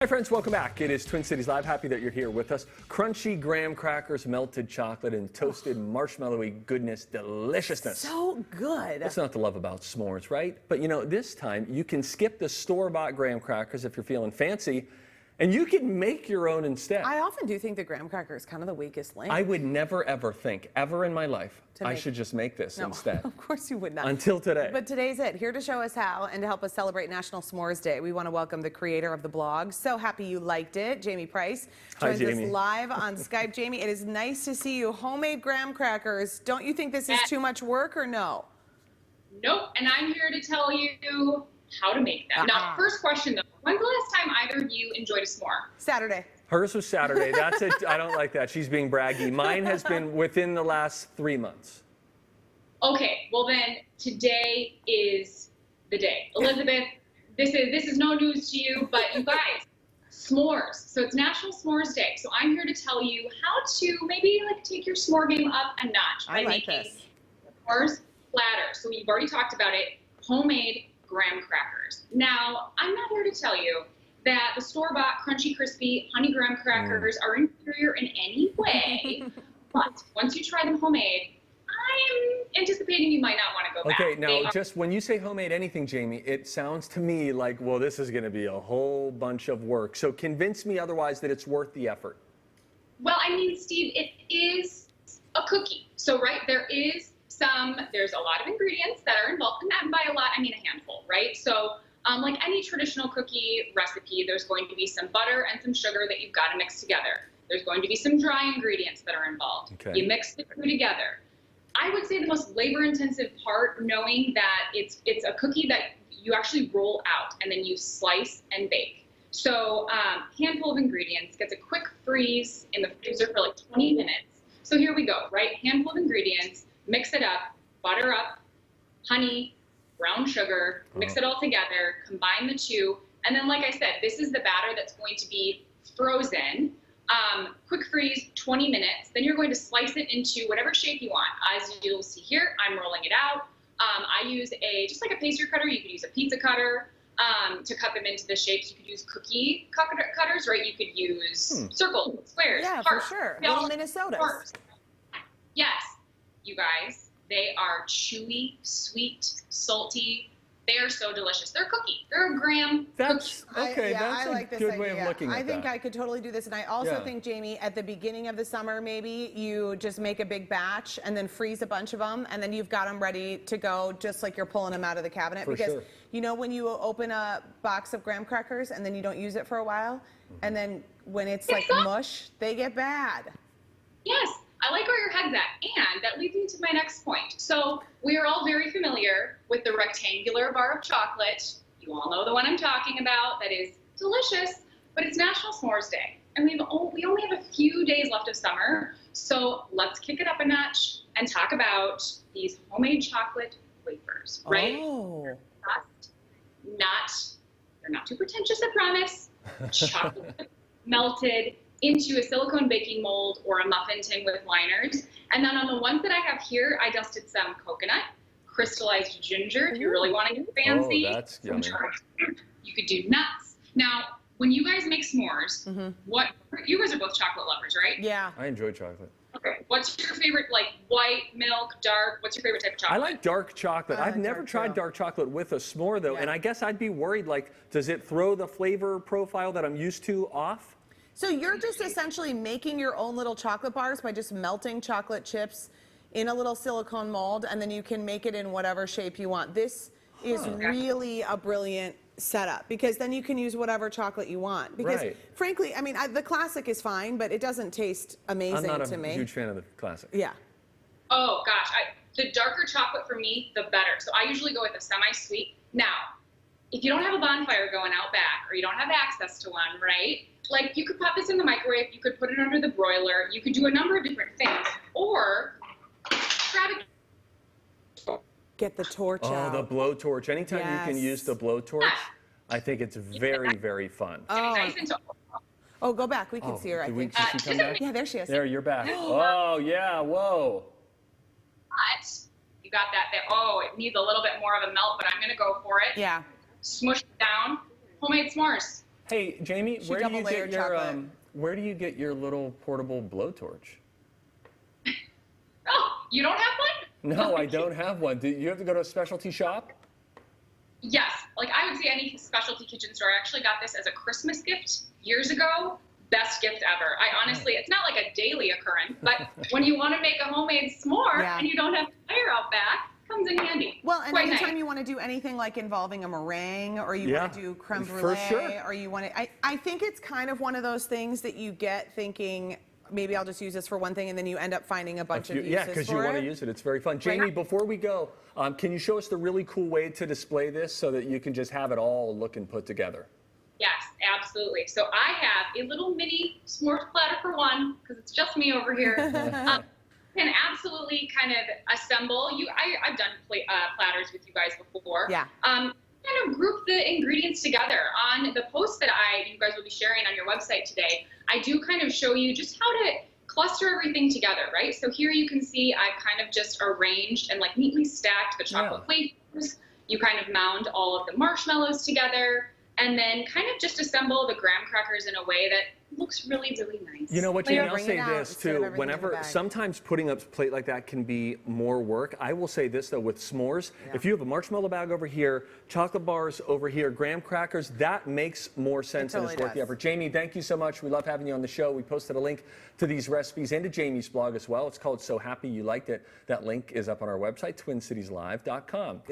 Hi friends, welcome back. It is Twin Cities Live. Happy that you're here with us. Crunchy graham crackers, melted chocolate, and toasted marshmallowy goodness, deliciousness. So good. What's not to love about s'mores, right? But you know, this time you can skip the store-bought graham crackers if you're feeling fancy, and you can make your own instead. I often do think the graham cracker is kind of the weakest link. I would never ever think, ever in my life, I should just make this instead. Of course you would not. Until today. But today's it. Here to show us how and to help us celebrate National S'mores Day, we want to welcome the creator of the blog. So happy you liked it. Jamie Price joins us live on Skype. Jamie, it is nice to see you. Homemade graham crackers. Don't you think this is too much work or no? Nope, and I'm here to tell you how to make them. Now, first question though, when's the last time either of you enjoyed a s'more? Saturday. Hers was Saturday. That's it. I don't like that. She's being braggy. Mine has been within the last 3 months. Okay, well then today is the day. Elizabeth, this is no news to you, but you guys, s'mores. So it's National S'mores Day. So I'm here to tell you how to maybe like take your s'more game up a notch by making s'mores platter. So we've already talked about it, homemade graham crackers. Now, I'm not here to tell you that the store-bought crunchy, crispy honey graham crackers are inferior in any way, but once you try them homemade, I'm anticipating you might not want to go back. Okay, now just when you say homemade anything, Jamie, it sounds to me like, well, this is going to be a whole bunch of work. So convince me otherwise that it's worth the effort. Well, I mean, Steve, it is a cookie. So, right, there's a lot of ingredients that are involved in that, and by a lot, I mean a handful, right? So, like any traditional cookie recipe, there's going to be some butter and some sugar that you've got to mix together. There's going to be some dry ingredients that are involved. Okay. You mix the two together. I would say the most labor-intensive part, knowing that it's a cookie that you actually roll out and then you slice and bake. So, handful of ingredients, gets a quick freeze in the freezer for like 20 minutes. So here we go, right? Handful of ingredients, mix it up, butter up, honey, brown sugar, mix it all together, combine the two, and then like I said, this is the batter that's going to be frozen. Quick freeze, 20 minutes, then you're going to slice it into whatever shape you want. As you'll see here, I'm rolling it out. I use just like a pastry cutter. You could use a pizza cutter to cut them into the shapes. You could use cookie cutters, right? You could use circles, squares, hearts. For sure. Little Minnesotas. Yes, you guys, they are chewy, sweet, salty. They are so delicious. They're a cookie. They're a graham cookie. Okay, that's a good way of looking at that. I think I could totally do this. And I also think, Jamie, at the beginning of the summer, maybe you just make a big batch and then freeze a bunch of them. And then you've got them ready to go, just like you're pulling them out of the cabinet. Because you know when you open a box of graham crackers and then you don't use it for a while, and then when it's like mush, they get bad. Yes. I like where your head's at, and that leads me to my next point. So we are all very familiar with the rectangular bar of chocolate. You all know the one I'm talking about. That is delicious, but it's National S'mores Day, and we only have a few days left of summer. So let's kick it up a notch and talk about these homemade chocolate wafers, right? Oh. They're not too pretentious, I promise. Chocolate melted into a silicone baking mold or a muffin tin with liners. And then on the ones that I have here, I dusted some coconut, crystallized ginger, if you really want to get fancy. Oh, that's yummy. You could do nuts. Now, when you guys make s'mores, you guys are both chocolate lovers, right? Yeah. I enjoy chocolate. Okay. What's your favorite, like white, milk, dark? What's your favorite type of chocolate? I like dark chocolate. I've never tried dark chocolate with a s'more, though. And I guess I'd be worried, like, does it throw the flavor profile that I'm used to off? So you're just essentially making your own little chocolate bars by just melting chocolate chips in a little silicone mold, and then you can make it in whatever shape you want. This is really a brilliant setup, because then you can use whatever chocolate you want. Because frankly, I mean, the classic is fine, but it doesn't taste amazing to me. I'm not a huge fan of the classic. Yeah. Oh gosh, the darker chocolate for me, the better. So I usually go with a semi-sweet. Now, if you don't have a bonfire going out back, or you don't have access to one, right? Like, you could pop this in the microwave, you could put it under the broiler, you could do a number of different things, or grab it. Get the torch out. Oh, the blowtorch. Anytime you can use the blowtorch, I think it's very, very fun. Oh, go back. We can see her, I think. Did she come back? Yeah, there she is. There, you're back. Oh, yeah, whoa. But you got that there. Oh, it needs a little bit more of a melt, but I'm going to go for it. Yeah. Smush it down. Homemade s'mores. Hey, Jamie, She double layered chocolate. where do you get your little portable blowtorch? Oh, you don't have one? No, I don't have one. Do you have to go to a specialty shop? Yes, like I would say any specialty kitchen store. I actually got this as a Christmas gift years ago. Best gift ever. I honestly, it's not like a daily occurrence, but when you want to make a homemade s'more and you don't have a fire out back, comes in handy. Well, and Quite anytime nice. you want to do anything like involving a meringue, or you want to do creme for brulee, sure. or you want to, I think it's kind of one of those things that you get thinking, maybe I'll just use this for one thing, and then you end up finding a bunch of uses Yeah, because you for want it. to use it. It's very fun. Jamie, before we go, can you show us the really cool way to display this so that you can just have it all look and put together? Yes, absolutely. So I have a little mini s'mores platter for one, because it's just me over here. Can absolutely kind of assemble. I've done platters with you guys before. Yeah. Kind of group the ingredients together on the post that you guys will be sharing on your website today. I do kind of show you just how to cluster everything together, right? So here you can see I've kind of just arranged and like neatly stacked the chocolate flavors. You kind of mound all of the marshmallows together, and then kind of just assemble the graham crackers in a way that looks really, really nice. You know what, Jamie, I'll bring say it out this instead of too. everything in the Whenever, bag. sometimes putting up a plate like that can be more work. I will say this though, with s'mores, if you have a marshmallow bag over here, chocolate bars over here, graham crackers, that makes more sense and totally it's worth the does. effort. Jamie, thank you so much. We love having you on the show. We posted a link to these recipes and to Jamie's blog as well. It's called So Happy You Liked It. That link is up on our website, twincitieslive.com.